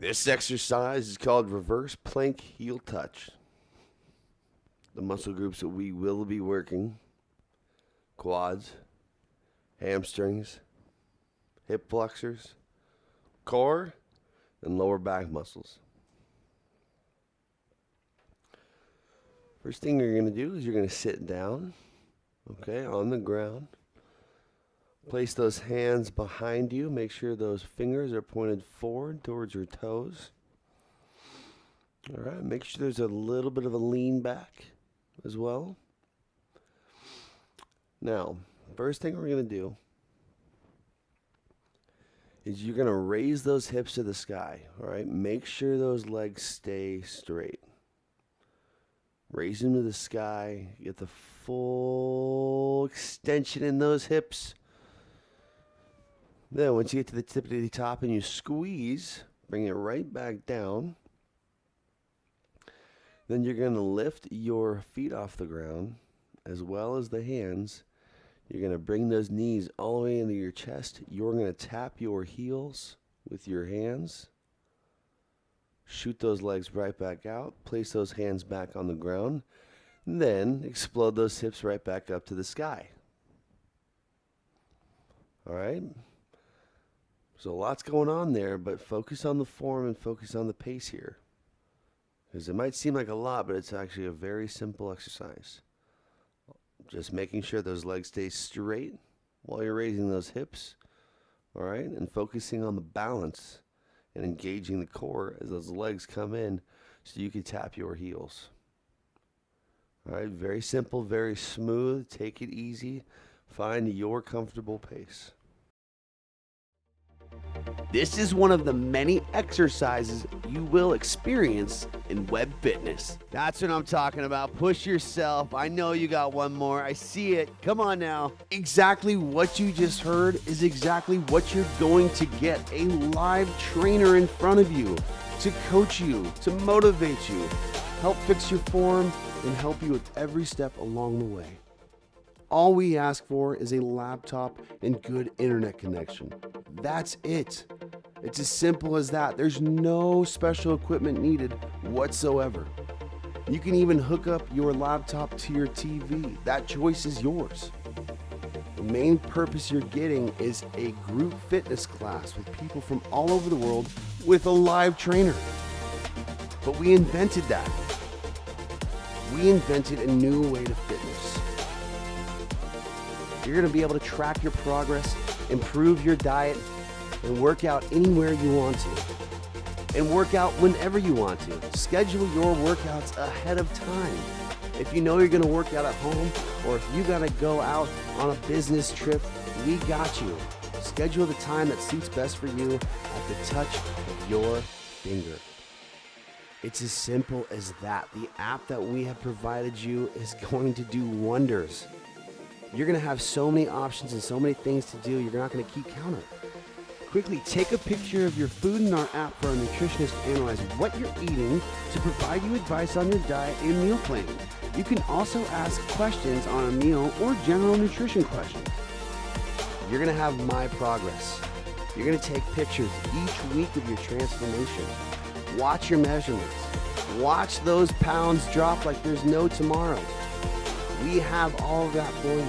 This exercise is called reverse plank heel touch. The muscle groups that we will be working: quads, hamstrings, hip flexors, core, and lower back muscles. First thing you're going to do is you're going to sit down, okay, on the ground. Place those hands behind you. Make sure those fingers are pointed forward towards your toes. All right, make sure there's a little bit of a lean back as well. Now, first thing we're going to do is you're going to raise those hips to the sky. All right, make sure those legs stay straight. Raise them to the sky. Get the full extension in those hips. Then once you get to the tip of the top and you squeeze, bring it right back down. Then you're going to lift your feet off the ground as well as the hands. You're going to bring those knees all the way into your chest. You're going to tap your heels with your hands. Shoot those legs right back out. Place those hands back on the ground. Then explode those hips right back up to the sky. All right? So lots going on there, but focus on the form and focus on the pace here. Because it might seem like a lot, but it's actually a very simple exercise. Just making sure those legs stay straight while you're raising those hips. All right? And focusing on the balance and engaging the core as those legs come in so you can tap your heels. All right? Very simple, very smooth. Take it easy. Find your comfortable pace. This is one of the many exercises you will experience in WebFitness. That's what I'm talking about. Push yourself. I know you got one more. I see it. Come on now. Exactly what you just heard is exactly what you're going to get. A live trainer in front of you to coach you, to motivate you, help fix your form, and help you with every step along the way. All we ask for is a laptop and good internet connection. That's it. It's as simple as that. There's no special equipment needed whatsoever. You can even hook up your laptop to your TV. That choice is yours. The main purpose you're getting is a group fitness class with people from all over the world with a live trainer. But we invented that. We invented a new way to fitness. You're going to be able to track your progress, improve your diet, and work out anywhere you want to. And work out whenever you want to. Schedule your workouts ahead of time. If you know you're going to work out at home, or if you got to go out on a business trip, we got you. Schedule the time that suits best for you at the touch of your finger. It's as simple as that. The app that we have provided you is going to do wonders. You're going to have so many options and so many things to do, you're not going to keep count of it. Quickly take a picture of your food in our app for our nutritionist to analyze what you're eating to provide you advice on your diet and meal planning. You can also ask questions on a meal or general nutrition questions. You're going to have my progress. You're going to take pictures each week of your transformation. Watch your measurements. Watch those pounds drop like there's no tomorrow. We have all of that for you,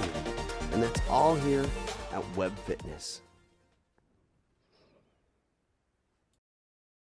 and that's all here at WebFitness.